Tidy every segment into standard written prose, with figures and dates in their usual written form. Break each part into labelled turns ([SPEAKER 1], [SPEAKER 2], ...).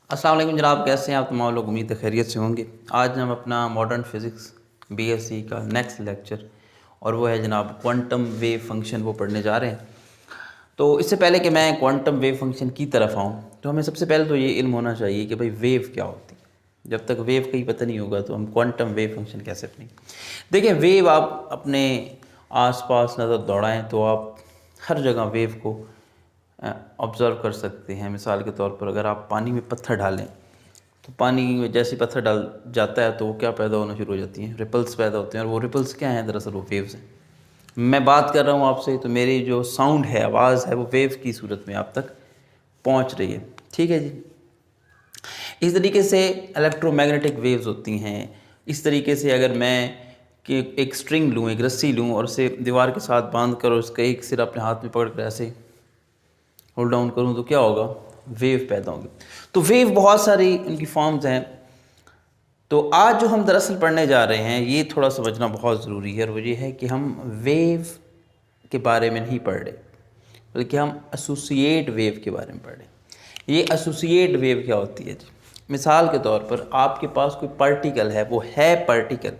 [SPEAKER 1] अस्सलाम वालेकुम जनाब, कैसे हैं आप तमाम लोग। उम्मीद है खैरियत से होंगे। आज हम अपना मॉडर्न फिज़िक्स बीएससी का नेक्स्ट लेक्चर और वो है जनाब क्वांटम वेव फंक्शन वो पढ़ने जा रहे हैं। तो इससे पहले कि मैं क्वांटम वेव फंक्शन की तरफ आऊँ तो हमें सबसे पहले तो ये इल्म होना चाहिए कि भाई वेव क्या होती है। जब तक वेव का ही पता नहीं होगा तो हम क्वांटम वेव फंक्शन कैसे पढ़ेंगे। देखिए, वेव आप अपने आसपास नज़र दौड़ाएं तो आप हर जगह वेव को ऑब्ज़र्व कर सकते हैं। मिसाल के तौर पर अगर आप पानी में पत्थर डालें तो पानी में जैसे पत्थर डाल जाता है तो वो क्या पैदा होना शुरू हो जाती हैं, रिपल्स पैदा होते हैं। और वो रिपल्स क्या हैं? दरअसल वो वेव्स हैं। मैं बात कर रहा हूँ आपसे तो मेरी जो साउंड है, आवाज़ है, वो वेव की सूरत में आप तक पहुँच रही है। ठीक है जी। इस तरीके से इलेक्ट्रोमैग्नेटिक वेव्स होती हैं। इस तरीके से अगर मैं कि एक स्ट्रिंग लूँ, एक रस्सी लूँ और उसे दीवार के साथ बांध कर और उसका एक सिरा अपने हाथ में पकड़ कर ऐसे होल्ड डाउन करूँ तो क्या होगा? वेव पैदा होगी। तो वेव बहुत सारी उनकी फॉर्म्स हैं। तो आज जो हम दरअसल पढ़ने जा रहे हैं ये थोड़ा समझना बहुत ज़रूरी है, और वो ये है कि हम वेव के बारे में नहीं पढ़ रहे बल्कि हम एसोसिएट वेव के बारे में पढ़ रहे हैं। ये एसोसिएट वेव क्या होती है जी? मिसाल के तौर पर आपके पास कोई पार्टिकल है, वो है पार्टिकल,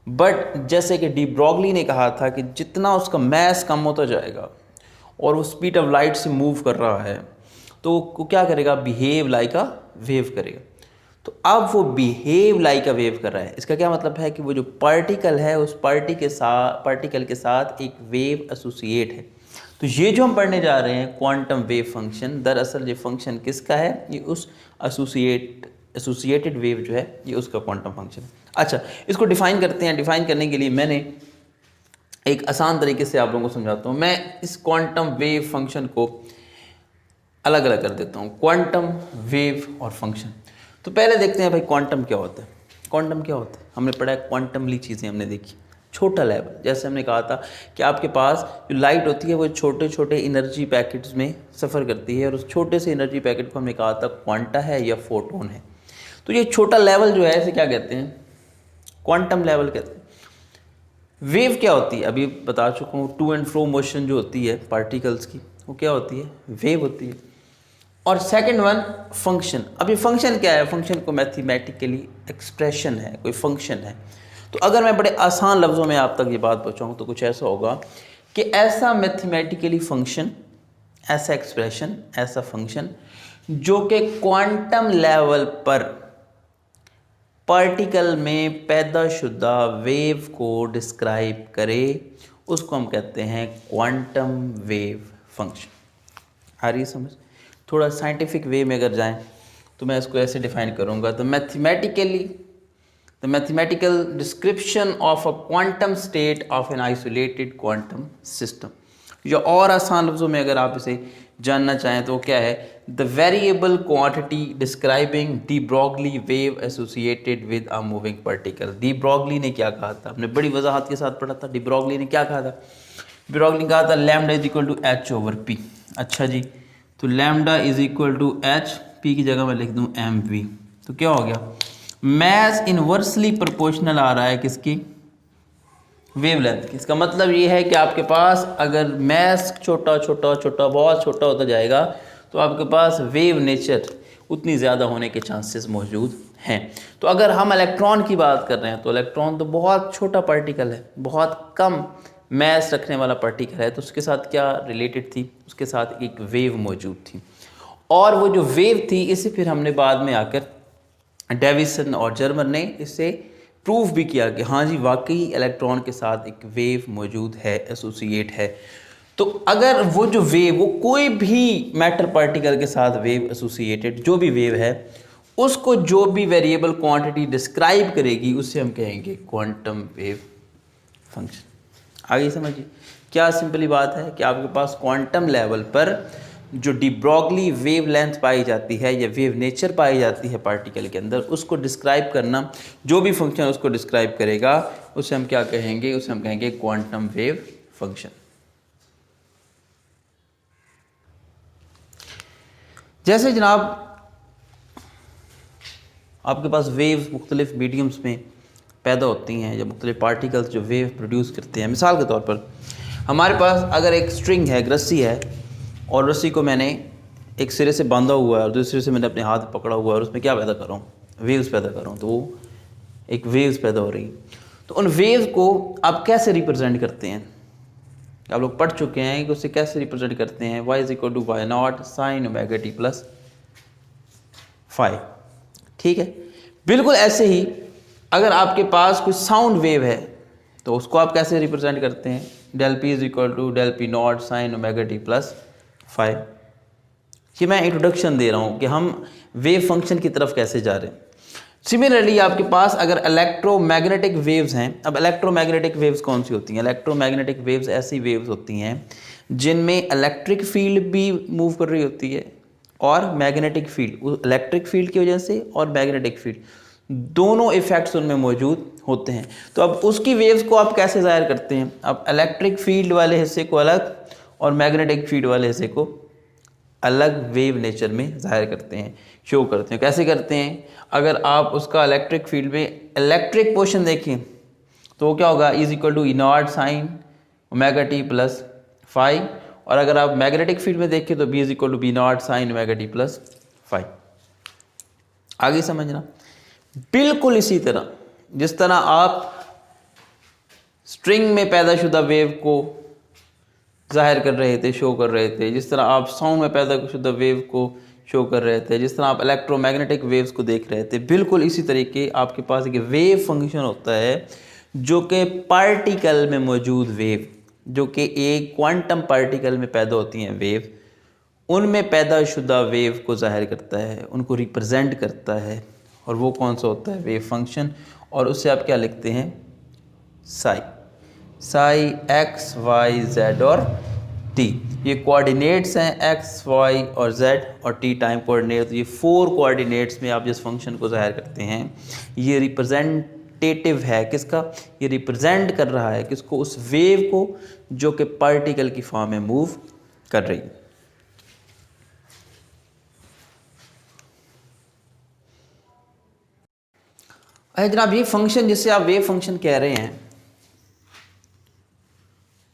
[SPEAKER 1] बट जैसे कि डी ब्रॉगली ने कहा था कि जितना उसका मैस कम होता जाएगा और वो स्पीड ऑफ लाइट से मूव कर रहा है तो वो क्या करेगा? बिहेव लाइक अ वेव करेगा। तो अब वो बिहेव लाइक अ वेव कर रहा है। इसका क्या मतलब है कि वो जो पार्टिकल है उस पार्टिकल के साथ एक वेव एसोसिएट है। तो ये जो हम पढ़ने जा रहे हैं क्वांटम वेव फंक्शन, दरअसल ये फंक्शन किसका है? ये उस एसोसिएटेड वेव जो है ये उसका क्वांटम फंक्शन है। अच्छा, इसको डिफ़ाइन करते हैं। डिफ़ाइन करने के लिए मैंने एक आसान तरीके से आप लोगों को समझाता हूँ। मैं इस क्वांटम वेव फंक्शन को अलग अलग कर देता हूँ, क्वांटम वेव और फंक्शन। तो पहले देखते हैं भाई क्वांटम क्या होता है। क्वांटम क्या होता है? हमने पढ़ा है क्वांटमली चीज़ें हमने देखी। छोटा लेवल, जैसे हमने कहा था कि आपके पास जो लाइट होती है वो छोटे छोटे एनर्जी पैकेट्स में सफ़र करती है, और उस छोटे से एनर्जी पैकेट को हमने कहा था क्वांटा है या फोटोन है। तो ये छोटा लेवल जो है इसे क्या कहते हैं? क्वांटम लेवल कहते हैं। वेव क्या होती है? अभी बता चुका हूँ, टू एंड फ्रो मोशन जो होती है पार्टिकल्स की वो क्या होती है? वेव होती है। और सेकंड वन फंक्शन। अब ये फंक्शन क्या है? फंक्शन को मैथमेटिकली एक्सप्रेशन है, कोई फंक्शन है। तो अगर मैं बड़े आसान लफ्ज़ों में आप तक ये बात पहुँचाऊँ तो कुछ ऐसा होगा कि ऐसा मैथमेटिकली फंक्शन, ऐसा एक्सप्रेशन, ऐसा फंक्शन जो कि क्वांटम लेवल पर पार्टिकल में पैदाशुदा वेव को डिस्क्राइब करे, उसको हम कहते हैं क्वांटम वेव फंक्शन। आ रही है समझ? थोड़ा साइंटिफिक वे में अगर जाएं तो मैं इसको ऐसे डिफाइन करूंगा। तो mathematical description of a quantum state of an isolated quantum system, या और आसान लफ्ज़ों में अगर आप इसे जानना चाहें तो क्या है? The variable quantity describing de Broglie wave associated with a moving particle. De Broglie ने क्या कहा था? हमने बड़ी वजाहत के साथ पढ़ा था। डी ब्रॉगली ने क्या कहा था? ब्रॉगली ने कहा था lambda is equal to h over p. अच्छा जी, तो lambda is equal to h, p की जगह मैं लिख दूं एम वी। तो क्या हो गया? मैस इनवर्सली प्रोपोर्शनल आ रहा है किसकी? वेवलेंथ की। इसका मतलब ये है कि आपके पास अगर मैस छोटा छोटा छोटा बहुत छोटा होता जाएगा तो आपके पास वेव नेचर उतनी ज़्यादा होने के चांसेस मौजूद हैं। तो अगर हम इलेक्ट्रॉन की बात कर रहे हैं तो इलेक्ट्रॉन तो बहुत छोटा पार्टिकल है, बहुत कम मैस रखने वाला पार्टिकल है। तो उसके साथ क्या रिलेटेड थी? उसके साथ एक वेव मौजूद थी, और वो जो वेव थी इसे फिर हमने बाद में आकर डेविसन और जर्मन ने इससे प्रूव भी किया कि हाँ जी वाकई इलेक्ट्रॉन के साथ एक वेव मौजूद है, एसोसिएट है। तो अगर वो जो वेव, वो कोई भी मैटर पार्टिकल के साथ वेव एसोसिएटेड जो भी वेव है, उसको जो भी वेरिएबल क्वांटिटी डिस्क्राइब करेगी उसे हम कहेंगे क्वांटम वेव फंक्शन। आगे समझिए, क्या सिंपली बात है कि आपके पास क्वांटम लेवल पर जो डी ब्रॉगली वेव लेंथ पाई जाती है या वेव नेचर पाई जाती है पार्टिकल के अंदर, उसको डिस्क्राइब करना, जो भी फंक्शन उसको डिस्क्राइब करेगा उसे हम क्या कहेंगे? उसे हम कहेंगे क्वांटम वेव फंक्शन। जैसे जनाब आपके पास वेव्स मुख्तलिफ मीडियम्स में पैदा होती हैं या मुख्तलिफ पार्टिकल्स जो वेव प्रोड्यूस करते हैं। मिसाल के तौर पर हमारे पास अगर एक स्ट्रिंग है, एक रस्सी है, और रस्सी को मैंने एक सिरे से बांधा हुआ है और दूसरे से मैंने अपने हाथ पकड़ा हुआ है और उसमें क्या पैदा कर रहा हूँ, वेव्स पैदा कर रहा हूँ, तो वो एक वेव्स पैदा हो रही हैं। तो उन वेव्स को आप कैसे रिप्रेजेंट करते हैं, आप लोग पढ़ चुके हैं कि उसे कैसे रिप्रेजेंट करते हैं, y is equal to y naught sine omega t plus five. ठीक है, बिल्कुल ऐसे ही अगर आपके पास कोई साउंड वेव है तो उसको आप कैसे रिप्रेजेंट करते हैं, del p is equal to del p naught sine omega t plus five. ये मैं इंट्रोडक्शन दे रहा हूँ कि हम वेव फंक्शन की तरफ कैसे जा रहे हैं। सिमिलरली आपके पास अगर इलेक्ट्रोमैग्नेटिक वेव्स हैं, अब इलेक्ट्रोमैग्नेटिक वेव्स कौन सी होती हैं, इलेक्ट्रोमैग्नेटिक वेव्स ऐसी वेव्स होती हैं जिनमें इलेक्ट्रिक फील्ड भी मूव कर रही होती है और मैग्नेटिक फील्ड, इलेक्ट्रिक फील्ड की वजह से और मैग्नेटिक फील्ड दोनों इफेक्ट्स उनमें मौजूद होते हैं। तो अब उसकी वेव्स को आप कैसे ज़ाहिर करते हैं, अब इलेक्ट्रिक फील्ड वाले हिस्से को अलग और मैग्नेटिक फील्ड वाले हिस्से को अलग वेव नेचर में ज़ाहिर करते हैं, शो करते हैं। कैसे करते हैं, अगर आप उसका इलेक्ट्रिक फील्ड में इलेक्ट्रिक पोर्शन देखें तो वो क्या होगा, is equal to E naught sine omega t plus five, और अगर आप मैग्नेटिक फील्ड में देखें तो B is equal to B naught sine omega t plus five. आगे समझना, बिल्कुल इसी तरह जिस तरह आप स्ट्रिंग में पैदाशुदा वेव को जाहिर कर रहे थे, शो कर रहे थे, जिस तरह आप साउंड में पैदाशुदा वेव को शो कर रहे थे, जिस तरह आप इलेक्ट्रोमैग्नेटिक वेव्स को देख रहे थे, बिल्कुल इसी तरीके आपके पास एक वेव फंक्शन होता है जो कि पार्टिकल में मौजूद वेव, जो कि एक क्वांटम पार्टिकल में पैदा होती हैं वेव, उनमें पैदाशुदा वेव को जाहिर करता है, उनको रिप्रेजेंट करता है, और वो कौन सा होता है, वेव फंक्शन। और उससे आप क्या लिखते हैं, psi, psi x y z और टी, ये कोऑर्डिनेट्स हैं एक्स वाई और जेड, और टी टाइम कोऑर्डिनेट। ये 4 कोऑर्डिनेट्स में आप जिस फंक्शन को जाहिर करते हैं, ये रिप्रेजेंटेटिव है किसका, ये रिप्रेजेंट कर रहा है किसको, उस वेव को जो कि पार्टिकल की फॉर्म में मूव कर रही है। अरे जनाब, ये फंक्शन जिसे आप वेव फंक्शन कह रहे हैं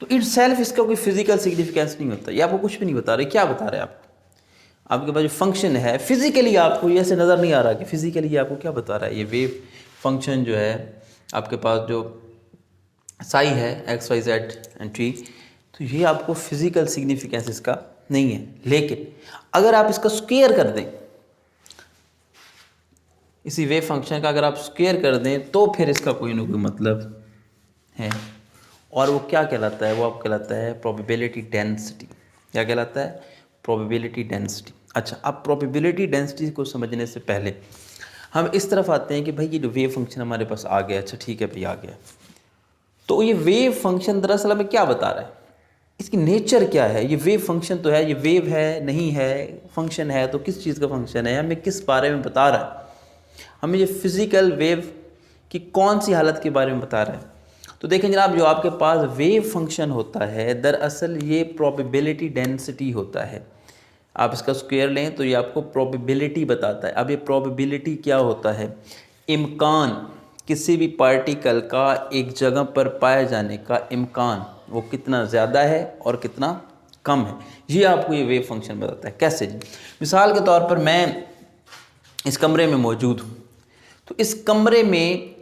[SPEAKER 1] तो इट सेल्फ इसका कोई फिजिकल सिग्निफिकेंस नहीं होता, ये आपको कुछ भी नहीं बता रहे। क्या बता रहे हैं आपके पास जो फंक्शन है फिजिकली आपको ये ऐसे नज़र नहीं आ रहा कि फिजिकली आपको क्या बता रहा है। ये वेव फंक्शन जो है आपके पास जो साई है x y z and t, तो ये आपको फिजिकल सिग्निफिकेंस इसका नहीं है। लेकिन अगर आप इसका स्क्वायर कर दें, इसी वेव फंक्शन का अगर आप स्क्वायर कर दें तो फिर इसका कोई ना कोई मतलब है, और वो क्या कहलाता है, वो आप कहलाता है प्रोबेबिलिटी डेंसिटी। क्या कहलाता है, प्रोबेबिलिटी डेंसिटी। अच्छा, अब प्रोबेबिलिटी डेंसिटी को समझने से पहले हम इस तरफ आते हैं कि भाई ये जो वेव फंक्शन हमारे पास आ गया, अच्छा ठीक है भाई आ गया, तो ये वेव फंक्शन दरअसल हमें क्या बता रहा है, इसकी नेचर क्या है। ये वेव फंक्शन तो है, ये वेव है नहीं है, फंक्शन है तो किस चीज़ का फंक्शन है, हमें किस बारे में बता रहा है, हमें ये फिज़िकल वेव की कौन सी हालत के बारे में बता रहा है। तो देखें जनाब, जो आपके पास वेव फंक्शन होता है दरअसल ये प्रोबेबिलिटी डेंसिटी होता है। आप इसका स्क्वायर लें तो ये आपको प्रोबेबिलिटी बताता है। अब ये प्रोबेबिलिटी क्या होता है, इम्कान, किसी भी पार्टिकल का एक जगह पर पाए जाने का इम्कान वो कितना ज़्यादा है और कितना कम है, ये आपको ये वेव फंक्शन बताता है। कैसे जी, मिसाल के तौर पर मैं इस कमरे में मौजूद हूँ, तो इस कमरे में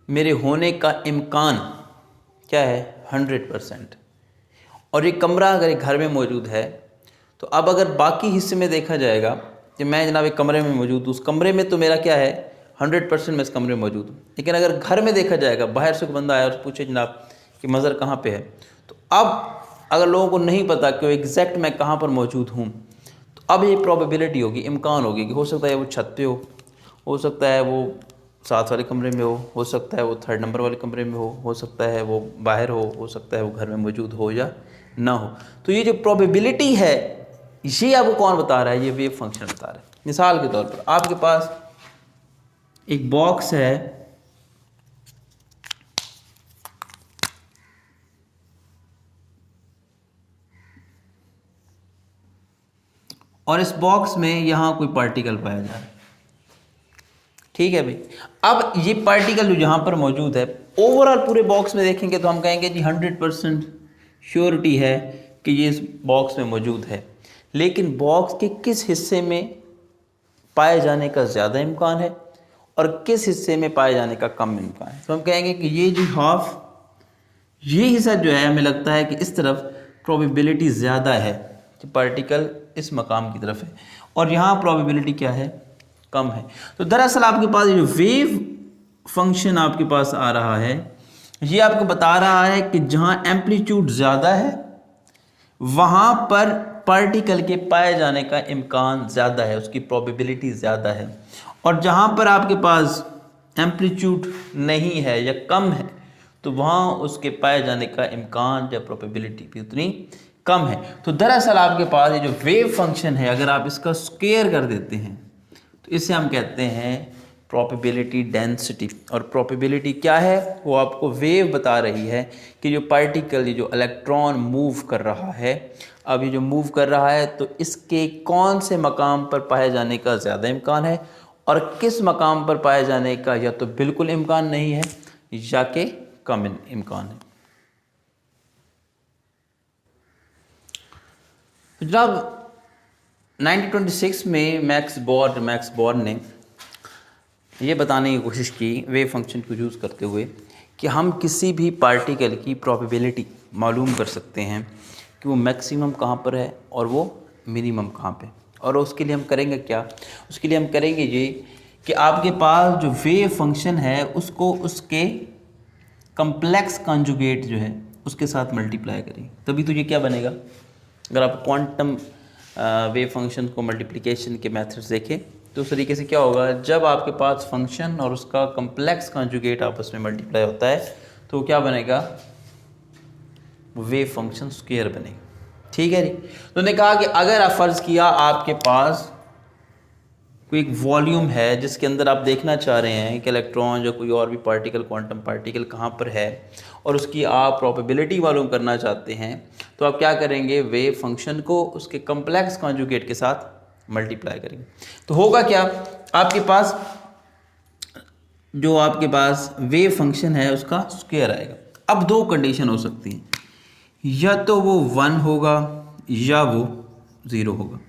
[SPEAKER 1] मेरे होने का इम्कान क्या है, 100%। और ये कमरा अगर एक घर में मौजूद है तो अब अगर बाकी हिस्से में देखा जाएगा कि मैं जनाब एक कमरे में मौजूद हूँ, उस कमरे में तो मेरा क्या है 100% मैं इस कमरे में मौजूद हूँ। लेकिन अगर घर में देखा जाएगा, बाहर से कोई बंदा आया और पूछे जनाब कि मज़र कहाँ पे है, तो अब अगर लोगों को नहीं पता कि वो एग्जैक्ट मैं कहाँ पर मौजूद हूँ, तो अब ये प्रोबेबिलिटी होगी, इम्कान होगी कि हो सकता है वो छत पे हो सकता है वो साथ वाले कमरे में हो सकता है वो 3rd नंबर वाले कमरे में हो सकता है वो बाहर हो सकता है वो घर में मौजूद हो या ना हो। तो ये जो प्रोबेबिलिटी है ये आपको कौन बता रहा है, ये वेव फंक्शन बता रहा है। मिसाल के तौर पर आपके पास एक बॉक्स है, और इस बॉक्स में यहाँ कोई पार्टिकल पाया जा रहा है, ठीक है भाई। अब ये पार्टिकल जो यहाँ पर मौजूद है, ओवरऑल पूरे बॉक्स में देखेंगे तो हम कहेंगे जी 100% श्योरिटी है कि ये इस बॉक्स में मौजूद है। लेकिन बॉक्स के किस हिस्से में पाए जाने का ज़्यादा इम्कान है और किस हिस्से में पाए जाने का कम इम्कान है। तो हम कहेंगे कि ये जो हाफ, ये हिस्सा जो है हमें लगता है कि इस तरफ प्रोबेबिलिटी ज़्यादा है कि पार्टिकल इस मकाम की तरफ है, और यहाँ प्रोबेबिलिटी क्या है, कम है। तो दरअसल आपके पास ये जो वेव फंक्शन आपके पास आ रहा है, ये आपको बता रहा है कि जहाँ एम्पलीट्यूड ज़्यादा है वहाँ पर पार्टिकल के पाए जाने का इम्कान ज़्यादा है, उसकी प्रोबेबिलिटी ज़्यादा है, और जहाँ पर आपके पास एम्पलीट्यूड नहीं है या कम है तो वहाँ उसके पाए जाने का इम्कान या प्रोबेबिलिटी भी उतनी कम है। तो दरअसल आपके पास ये जो वेव फंक्शन है, अगर आप इसका स्क्वायर कर देते हैं तो इसे हम कहते हैं प्रोबेबिलिटी डेंसिटी। और प्रोबेबिलिटी क्या है, वो आपको वेव बता रही है कि जो पार्टिकल, ये जो इलेक्ट्रॉन मूव कर रहा है, अब ये जो मूव कर रहा है तो इसके कौन से मकाम पर पाए जाने का ज़्यादा इम्कान है और किस मकाम पर पाए जाने का या तो बिल्कुल इम्कान नहीं है या कि कम इम्कान है। तो जनाब 1926 में मैक्स बोर्न ने ये बताने की कोशिश की वेव फंक्शन को यूज़ करते हुए कि हम किसी भी पार्टिकल की प्रोबेबिलिटी मालूम कर सकते हैं कि वो मैक्सिमम कहाँ पर है और वो मिनिमम कहाँ पे। और उसके लिए हम करेंगे क्या, उसके लिए हम करेंगे ये कि आपके पास जो वेव फंक्शन है उसको उसके कम्प्लेक्स कॉन्जुगेट जो है उसके साथ मल्टीप्लाई करेंगे, तभी तो ये क्या बनेगा। अगर आप क्वांटम वेव फंक्शन को मल्टीप्लिकेशन के मेथड्स देखें तो उस तरीके से क्या होगा, जब आपके पास फंक्शन और उसका कम्प्लेक्स कॉन्जुगेट आपस में मल्टीप्लाई होता है तो क्या बनेगा, वेव फंक्शन स्क्वायर बनेगा। ठीक है जी। तो उन्होंने कहा कि अगर आप फ़र्ज़ किया आपके पास कोई एक वॉल्यूम है जिसके अंदर आप देखना चाह रहे हैं कि इलेक्ट्रॉन या कोई और भी पार्टिकल, क्वांटम पार्टिकल कहाँ पर है और उसकी आप प्रोबेबिलिटी मालूम करना चाहते हैं, तो आप क्या करेंगे, वेव फंक्शन को उसके कम्प्लेक्स कॉन्जुगेट के साथ मल्टीप्लाई करेंगे। तो होगा क्या, आपके पास जो आपके पास वेव फंक्शन है उसका स्क्वायर आएगा। अब दो कंडीशन हो सकती हैं, या तो वो 1 होगा या वो 0 होगा।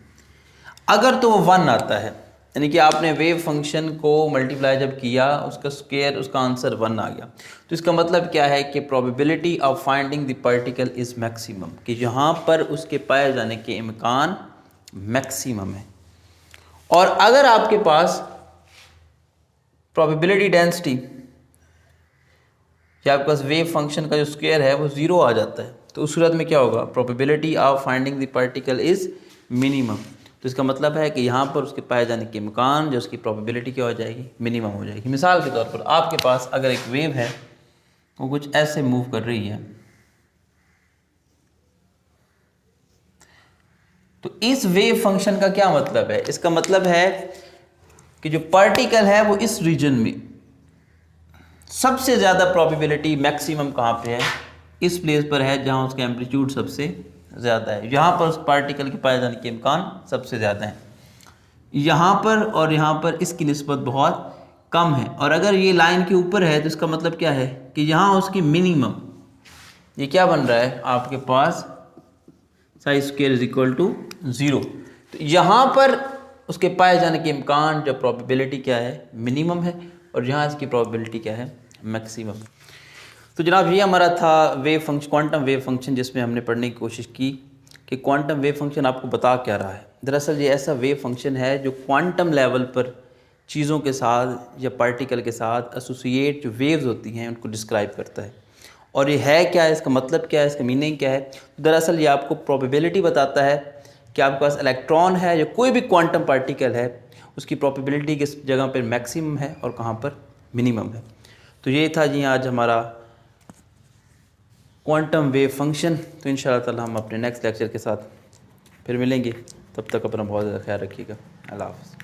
[SPEAKER 1] अगर तो वो 1 आता है, यानी कि आपने वेव फंक्शन को मल्टीप्लाई जब किया उसका स्क्वायर, उसका आंसर 1 आ गया, तो इसका मतलब क्या है कि probability of finding the particle is maximum, कि यहाँ पर उसके पाए जाने के इम्कान मैक्सिमम है। और अगर आपके पास प्रोबेबिलिटी डेंसिटी या आपके पास वेव फंक्शन का जो स्क्वायर है वो 0 आ जाता है, तो उस सूरत में क्या होगा, probability of finding the particle is minimum. तो इसका मतलब है कि यहाँ पर उसके पाए जाने के इम्कान जो उसकी प्रोबेबिलिटी क्या हो जाएगी, मिनिमम हो जाएगी। मिसाल के तौर पर आपके पास अगर एक वेव है वो कुछ ऐसे मूव कर रही है, तो इस वेव फंक्शन का क्या मतलब है, इसका मतलब है कि जो पार्टिकल है वो इस रीजन में सबसे ज़्यादा प्रोबेबिलिटी मैक्सिमम कहाँ पे है, इस प्लेस पर है जहाँ उसका एम्पलीट्यूड सबसे ज़्यादा है, यहाँ पर उस पार्टिकल के पाए जाने के इम्कान सबसे ज़्यादा है। यहाँ पर और यहाँ पर इसकी निस्बत बहुत कम है, और अगर ये लाइन के ऊपर है तो इसका मतलब क्या है कि यहाँ उसकी मिनिमम, ये क्या बन रहा है आपके पास, size square is equal to 0। तो यहाँ पर उसके पाए जाने के इम्कान जब प्रोबेबिलिटी क्या है, मिनिमम है, और यहाँ इसकी प्रोबेबिलिटी क्या है, मैक्सिमम। तो जनाब ये हमारा था wave function, quantum wave function, जिसमें हमने पढ़ने की कोशिश की कि क्वांटम वेव फंक्शन आपको बता क्या रहा है। दरअसल ये ऐसा वेव फंक्शन है जो क्वांटम लेवल पर चीज़ों के साथ या पार्टिकल के साथ एसोसिएट जो वेव्स होती हैं उनको डिस्क्राइब करता है। और ये है क्या है, इसका मतलब क्या है, इसका मीनिंग क्या है। दरअसल ये आपको प्रोबेबिलिटी बताता है कि आपके पास इलेक्ट्रॉन है या कोई भी क्वांटम पार्टिकल है, उसकी प्रोबेबिलिटी किस जगह पर मैक्सिमम है और कहाँ पर मिनिमम है। तो ये था जी आज हमारा क्वांटम वेव फंक्शन। तो इंशाअल्लाह ताला हम अपने नेक्स्ट लेक्चर के साथ फिर मिलेंगे, तब तक अपना बहुत ज़्यादा ख्याल रखिएगा। अल्लाह हाफ़िज़।